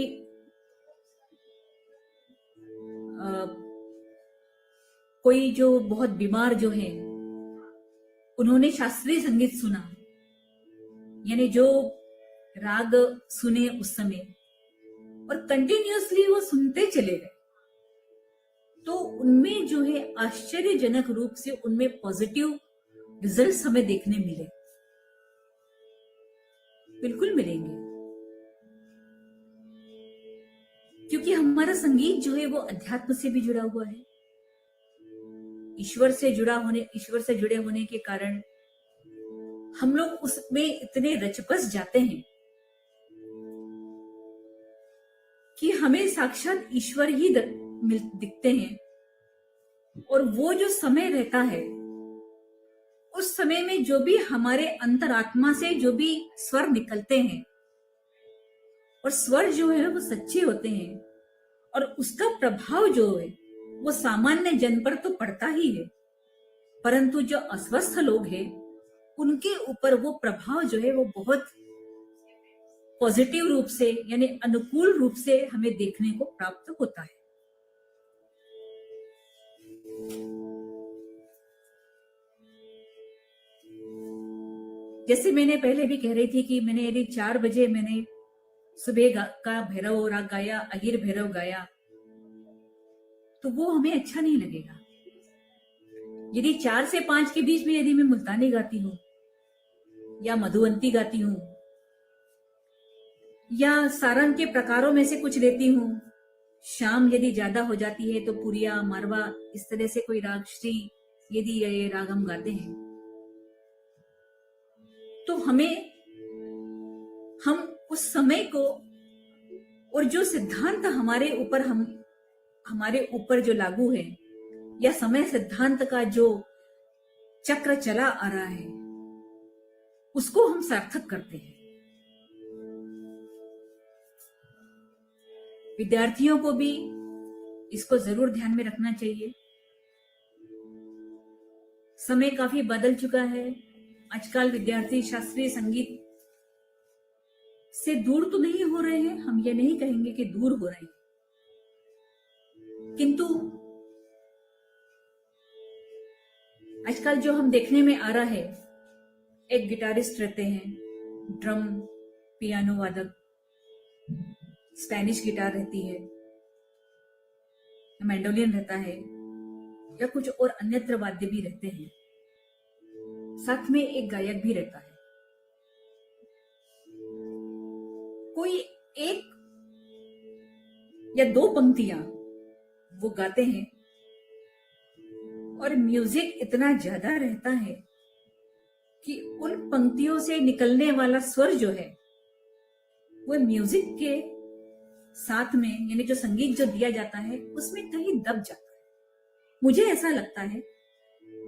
कोई जो बहुत बीमार जो है उन्होंने शास्त्रीय संगीत सुना, यानी जो राग सुने उस समय और कंटिन्यूअसली वो सुनते चले गए, तो उनमें जो है आश्चर्यजनक रूप से उनमें पॉजिटिव रिजल्ट्स हमें देखने मिले, बिल्कुल मिलेंगे। क्योंकि हमारा संगीत जो है वो अध्यात्म से भी जुड़ा हुआ है, ईश्वर से जुड़े होने के कारण हम लोग उसमें इतने रचबस जाते हैं कि हमें साक्षात ईश्वर ही दिखते हैं। और वो जो समय रहता है, उस समय में जो भी हमारे अंतरात्मा से जो भी स्वर निकलते हैं, और स्वर जो है वो सच्चे होते हैं, और उसका प्रभाव जो है वो सामान्य जन पर तो पड़ता ही है, परंतु जो अस्वस्थ लोग हैं उनके ऊपर वो प्रभाव जो है वो बहुत पॉजिटिव रूप से, यानी अनुकूल रूप से हमें देखने को प्राप्त होता है। जैसे मैंने पहले भी कह रही थी कि मैंने यदि 4 बजे मैंने सुबह का भैरव राग गाया, अहिर भैरव गाया, तो वो हमें अच्छा नहीं लगेगा। यदि 4 से 5 के बीच में यदि मैं मुल्तानी गाती हूँ या मधुवंती गाती हूँ या सारंग के प्रकारों में से कुछ लेती हूँ, शाम यदि ज्यादा हो जाती है तो पुरिया, मारवा, इस तरह से कोई राग, श्री, यदि ये राग हम गाते हैं, तो हम उस समय को और जो सिद्धांत हमारे ऊपर जो लागू है, या समय सिद्धांत का जो चक्र चला आ रहा है, उसको हम सार्थक करते हैं। विद्यार्थियों को भी इसको जरूर ध्यान में रखना चाहिए। समय काफी बदल चुका है। आजकल विद्यार्थी शास्त्रीय संगीत से दूर तो नहीं हो रहे हैं, हम ये नहीं कहेंगे कि दूर हो रहे हैं, किंतु आजकल जो हम देखने में आ रहा है, एक गिटारिस्ट रहते हैं, ड्रम, पियानो वादक, स्पेनिश गिटार रहती है, मैंडोलिन रहता है, या कुछ और अन्यत्र वाद्य भी रहते हैं, साथ में एक गायक भी रहता है। कोई एक या 2 पंक्तियां वो गाते हैं और म्यूजिक इतना ज्यादा रहता है कि उन पंक्तियों से निकलने वाला स्वर जो है वो म्यूजिक के साथ में, यानी जो संगीत जो दिया जाता है उसमें कहीं दब जाता है। मुझे ऐसा लगता है,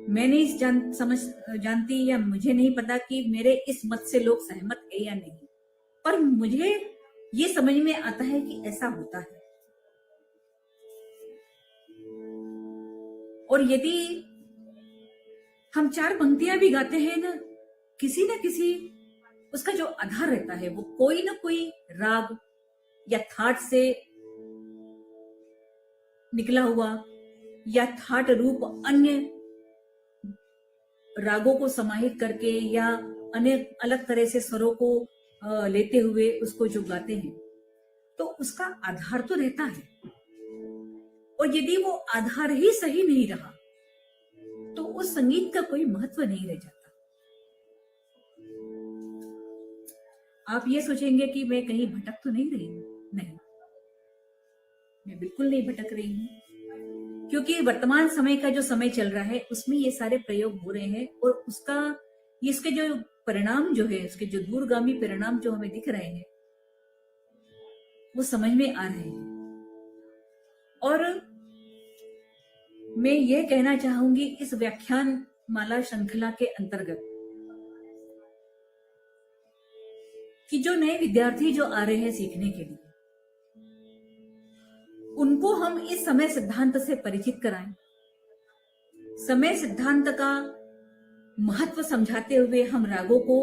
मैं नहीं जानती या मुझे नहीं पता कि मेरे इस मत से लोग सहमत है या नहीं, पर मुझे ये समझ में आता है कि ऐसा होता है। और यदि हम 4 पंक्तियां भी गाते हैं ना किसी उसका जो आधार रहता है वो कोई ना कोई राग या थाट से निकला हुआ, या थाट रूप अन्य रागों को समाहित करके या अन्य अलग तरह से स्वरों को लेते हुए उसको जो गाते हैं, तो उसका आधार तो रहता है। और यदि वो आधार ही सही नहीं रहा तो उस संगीत का कोई महत्व नहीं रह जाता। आप ये सोचेंगे कि मैं कहीं भटक तो नहीं रही हूं। नहीं, मैं बिल्कुल नहीं भटक रही हूं, क्योंकि वर्तमान समय का जो समय चल रहा है उसमें ये सारे प्रयोग हो रहे हैं और इसके जो परिणाम जो है, उसके जो दूरगामी परिणाम जो हमें दिख रहे हैं वो समझ में आ रहे हैं। और मैं ये कहना चाहूंगी इस व्याख्यान माला श्रृंखला के अंतर्गत कि जो नए विद्यार्थी जो आ रहे हैं सीखने के लिए, उनको हम इस समय सिद्धांत से परिचित कराएं। समय सिद्धांत का महत्व समझाते हुए हम रागों को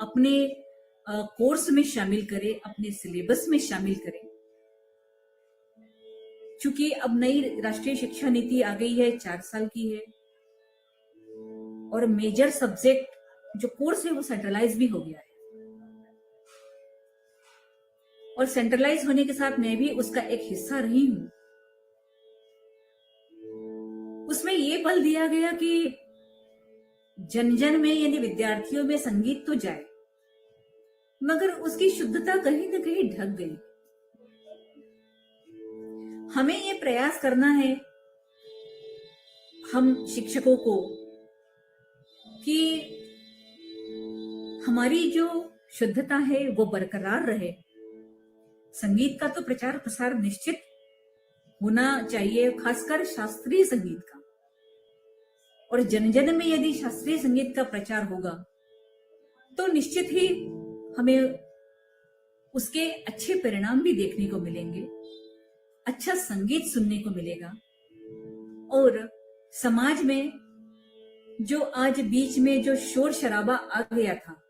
अपने कोर्स में शामिल करें, अपने सिलेबस में शामिल करें। चूंकि अब नई राष्ट्रीय शिक्षा नीति आ गई है, 4 साल की है, और मेजर सब्जेक्ट जो कोर्स है वो सेंट्रलाइज भी हो गया है। और सेंट्रलाइज होने के साथ मैं भी उसका एक हिस्सा रही हूं। उसमें ये बल दिया गया कि जन जन में यानी विद्यार्थियों में संगीत तो जाए, मगर उसकी शुद्धता कहीं न कहीं ढक गई। हमें ये प्रयास करना है, हम शिक्षकों को, कि हमारी जो शुद्धता है वो बरकरार रहे। संगीत का तो प्रचार प्रसार निश्चित होना चाहिए, खासकर शास्त्रीय संगीत का। और जन जन में यदि शास्त्रीय संगीत का प्रचार होगा तो निश्चित ही हमें उसके अच्छे परिणाम भी देखने को मिलेंगे, अच्छा संगीत सुनने को मिलेगा। और समाज में जो आज बीच में जो शोर शराबा आ गया था,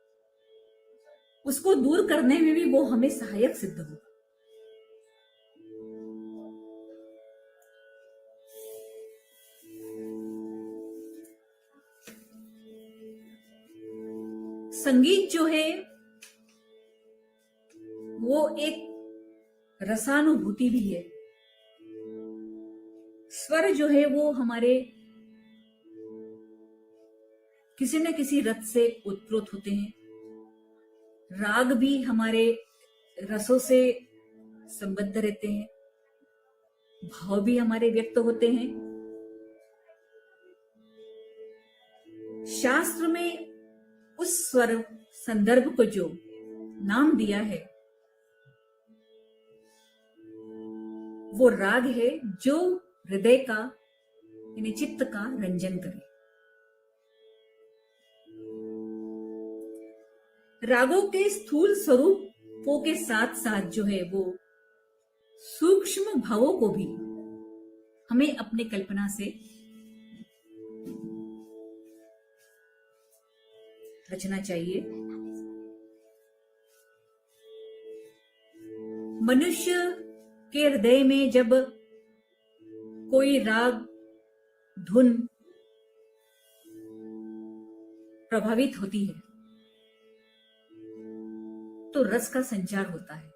उसको दूर करने में भी वो हमें सहायक सिद्ध होगा। संगीत जो है वो एक रसानुभूति भी है। स्वर जो है वो हमारे किसी न किसी रस से उत्प्रोत होते हैं। राग भी हमारे रसों से संबद्ध रहते हैं, भाव भी हमारे व्यक्त होते हैं। शास्त्र में उस स्वर संदर्भ को जो नाम दिया है वो राग है, जो हृदय का यानी चित्त का रंजन करे। रागों के स्थूल स्वरूपों के साथ साथ जो है वो सूक्ष्म भावों को भी हमें अपने कल्पना से रचना चाहिए। मनुष्य के हृदय में जब कोई राग धुन प्रभावित होती है तो रस का संचार होता है।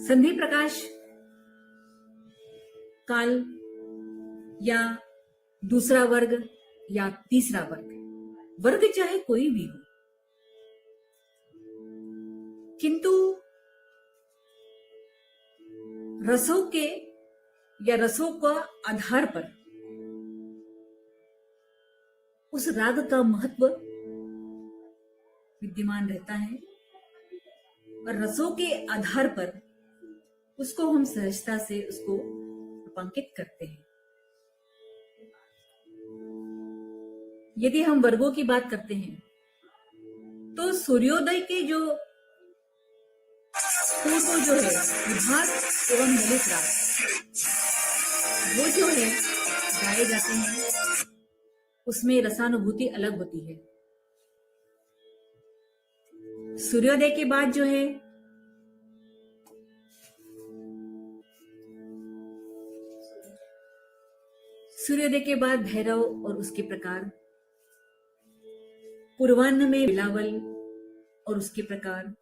संधि प्रकाश काल या दूसरा वर्ग या तीसरा वर्ग चाहे कोई भी हो, किंतु रसों के या रसों का आधार पर उस राग का महत्व विद्यमान रहता है और रसों के आधार पर उसको हम सहजता से उसको रूपांकित करते हैं। यदि हम वर्गों की बात करते हैं तो सूर्योदय के जो पूर्व जो है विभाग एवं ललित राग वो जो है गाए जाते हैं, उसमें रसानुभूति अलग होती है। सूर्योदय के बाद जो है सूर्योदय के बाद भैरव और उसके प्रकार, पूर्वाह्न में बिलावल और उसके प्रकार,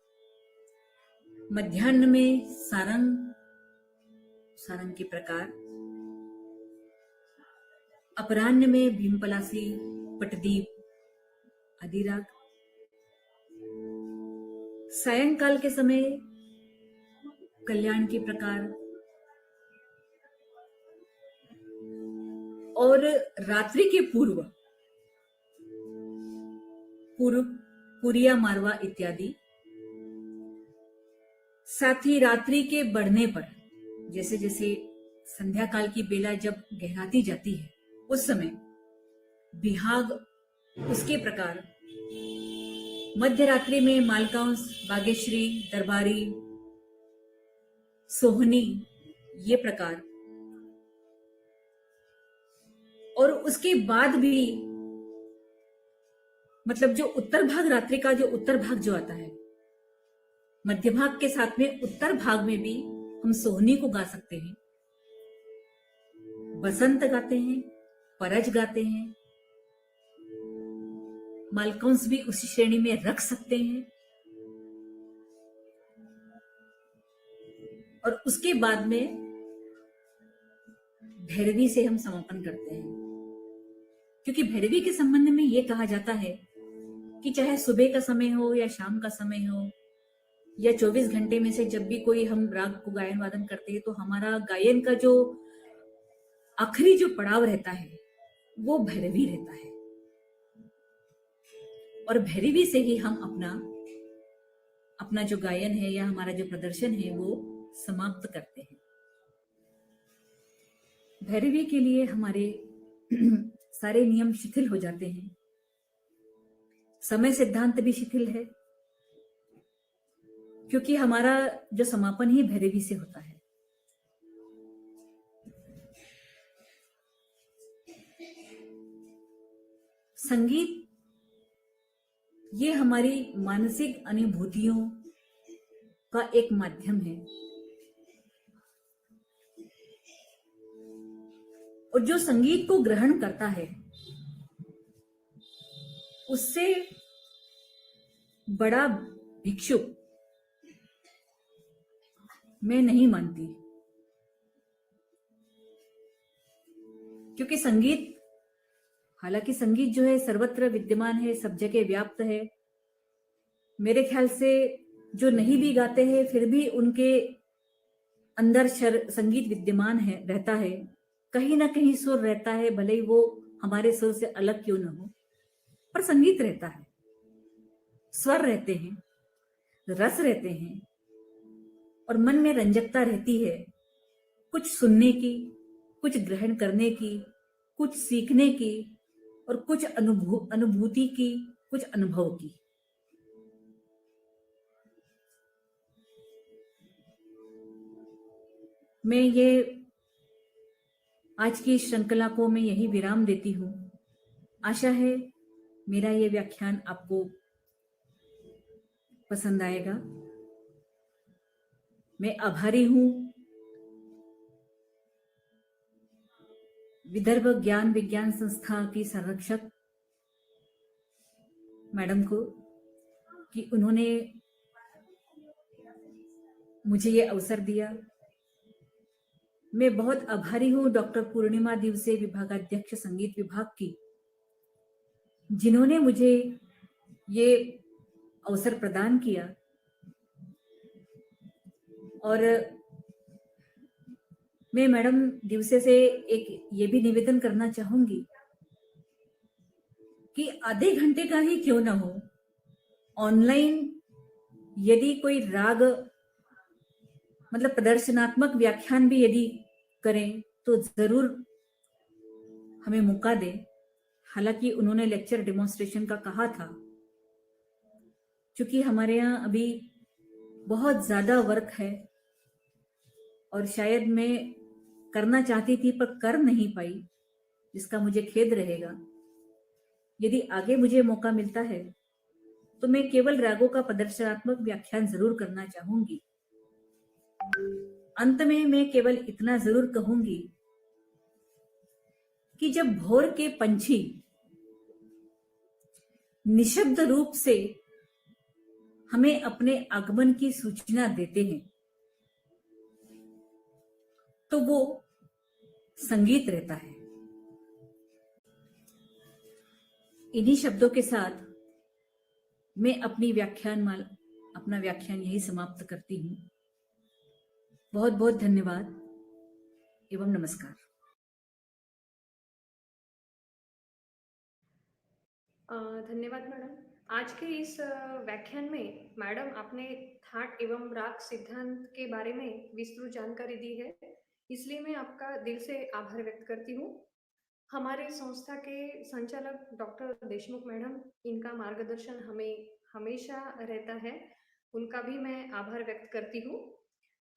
मध्याह्न में सारंग, सारंग के प्रकार, अपराह्न में भीमपलासी, पटदीप आदि राग, सायंकाल के समय कल्याण के प्रकार और रात्रि के पूर्व पुरिया मारवा इत्यादि। साथ ही रात्रि के बढ़ने पर, जैसे जैसे संध्या काल की बेला जब गहराती जाती है उस समय बिहाग, उसके प्रकार, मध्य रात्रि में मालकांस, बागेश्वरी, दरबारी, सोहनी, ये प्रकार, और उसके बाद भी मतलब जो उत्तर भाग, रात्रि का जो उत्तर भाग जो आता है, मध्य भाग के साथ में उत्तर भाग में भी हम सोहनी को गा सकते हैं, बसंत गाते हैं, परज गाते हैं, मालकंस भी उसी श्रेणी में रख सकते हैं। और उसके बाद में भैरवी से हम समापन करते हैं, क्योंकि भैरवी के संबंध में यह कहा जाता है कि चाहे सुबह का समय हो या शाम का समय हो या 24 घंटे में से जब भी कोई हम राग को गायन वादन करते हैं, तो हमारा गायन का जो आखिरी जो पड़ाव रहता है वो भैरवी रहता है, और भैरवी से ही हम अपना जो गायन है या हमारा जो प्रदर्शन है वो समाप्त करते हैं। भैरवी के लिए हमारे सारे नियम शिथिल हो जाते हैं, समय सिद्धांत भी शिथिल है, क्योंकि हमारा जो समापन ही भैरवी से होता है। संगीत ये हमारी मानसिक अनुभूतियों का एक माध्यम है, और जो संगीत को ग्रहण करता है उससे बड़ा भिक्षुक मैं नहीं मानती, क्योंकि संगीत, हालांकि संगीत जो है सर्वत्र विद्यमान है, सब जगह व्याप्त है। मेरे ख्याल से जो नहीं भी गाते हैं फिर भी उनके अंदर संगीत विद्यमान है, रहता है, कहीं ना कहीं सुर रहता है, भले ही वो हमारे सुर से अलग क्यों न हो, पर संगीत रहता है, स्वर रहते हैं, रस रहते हैं, और मन में रंजकता रहती है, कुछ सुनने की, कुछ ग्रहण करने की, कुछ सीखने की, और कुछ अनुभूति की, कुछ अनुभव की। मैं ये आज की श्रृंखला को मैं यही विराम देती हूँ। आशा है मेरा ये व्याख्यान आपको पसंद आएगा। मैं आभारी हूँ विदर्भ ज्ञान विज्ञान संस्था की संरक्षक मैडम को कि उन्होंने मुझे ये अवसर दिया। मैं बहुत आभारी हूँ डॉक्टर पूर्णिमा दिवसे, विभागाध्यक्ष संगीत विभाग की, जिन्होंने मुझे ये अवसर प्रदान किया। और मैं मैडम दिवसे से एक ये भी निवेदन करना चाहूंगी कि आधे घंटे का ही क्यों ना हो, ऑनलाइन यदि कोई राग मतलब प्रदर्शनात्मक व्याख्यान भी यदि करें तो जरूर हमें मौका दें। हालांकि उन्होंने लेक्चर डेमोन्स्ट्रेशन का कहा था, क्योंकि हमारे यहाँ अभी बहुत ज्यादा वर्क है और शायद मैं करना चाहती थी पर कर नहीं पाई, जिसका मुझे खेद रहेगा। यदि आगे मुझे मौका मिलता है तो मैं केवल रागों का प्रदर्शनात्मक व्याख्यान जरूर करना चाहूंगी। अंत में मैं केवल इतना जरूर कहूंगी कि जब भोर के पंछी निशब्द रूप से हमें अपने आगमन की सूचना देते हैं, तो वो संगीत रहता है। इन्हीं शब्दों के साथ मैं अपना व्याख्यान यही समाप्त करती हूँ। बहुत बहुत धन्यवाद एवं नमस्कार। धन्यवाद मैडम। आज के इस व्याख्यान में मैडम आपने थाट एवं राग सिद्धांत के बारे में विस्तृत जानकारी दी है, इसलिए मैं आपका दिल से आभार व्यक्त करती हूँ। हमारे संस्था के संचालक डॉक्टर देशमुख मैडम, इनका मार्गदर्शन हमें हमेशा रहता है, उनका भी मैं आभार व्यक्त करती हूँ।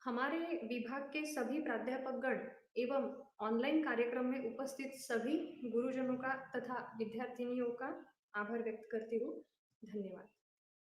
हमारे विभाग के सभी प्राध्यापकगण एवं ऑनलाइन कार्यक्रम में उपस्थित सभी गुरुजनों का तथा विद्यार्थिनियों का आभार व्यक्त करती हूँ। धन्यवाद।